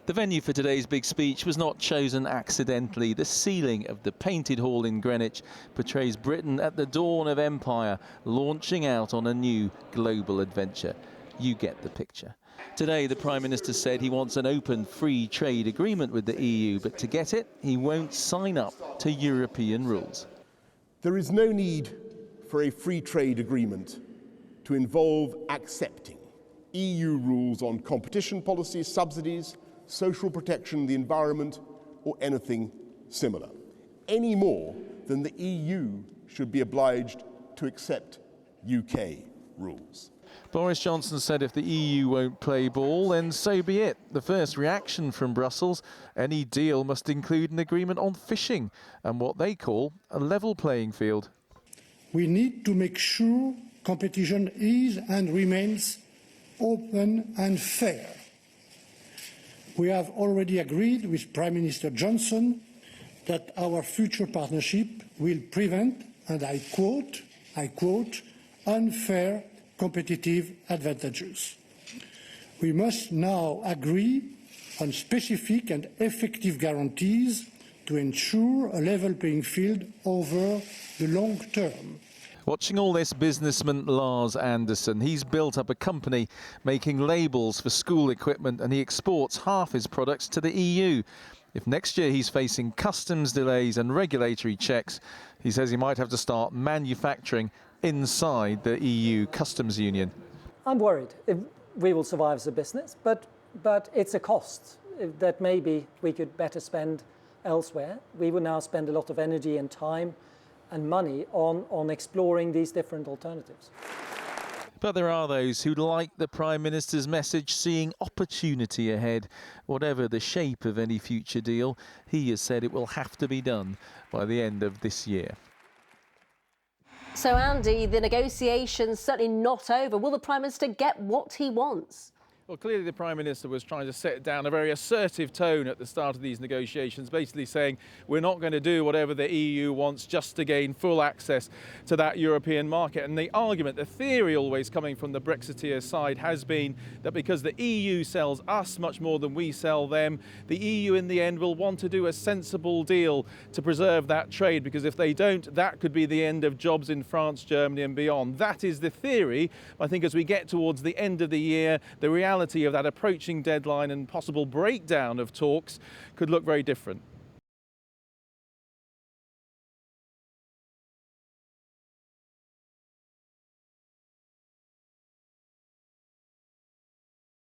The venue for today's big speech was not chosen accidentally. The ceiling of the Painted Hall in Greenwich portrays Britain at the dawn of empire, launching out on a new global adventure. You get the picture. Today, the Prime Minister said he wants an open free trade agreement with the EU, but to get it, he won't sign up to European rules. There is no need for a free trade agreement to involve accepting EU rules on competition policy, subsidies, social protection, the environment, or anything similar, any more than the EU should be obliged to accept UK rules. Boris Johnson said if the EU won't play ball, then so be it. The first reaction from Brussels, any deal must include an agreement on fishing and what they call a level playing field. We need to make sure competition is and remains open and fair. We have already agreed with Prime Minister Johnson that our future partnership will prevent, and I quote, unfair competitive advantages. We must now agree on specific and effective guarantees to ensure a level playing field over the long term. Watching all this, businessman Lars Anderson. He's built up a company making labels for school equipment, and he exports half his products to the EU. If next year he's facing customs delays and regulatory checks, he says he might have to start manufacturing inside the EU customs union. I'm worried if we will survive as a business, but it's a cost that maybe we could better spend elsewhere. We will now spend a lot of energy and time and money on exploring these different alternatives. But there are those who, like the Prime Minister's message, seeing opportunity ahead. Whatever the shape of any future deal, he has said it will have to be done by the end of this year. So, Andy, the negotiations certainly not over. Will the Prime Minister get what he wants? Well, clearly the Prime Minister was trying to set down a very assertive tone at the start of these negotiations, basically saying we're not going to do whatever the EU wants just to gain full access to that European market. And the argument, the theory always coming from the Brexiteer side has been that because the EU sells us much more than we sell them, the EU in the end will want to do a sensible deal to preserve that trade, because if they don't, that could be the end of jobs in France, Germany and beyond. That is the theory. I think as we get towards the end of the year, the reality of that approaching deadline and possible breakdown of talks could look very different.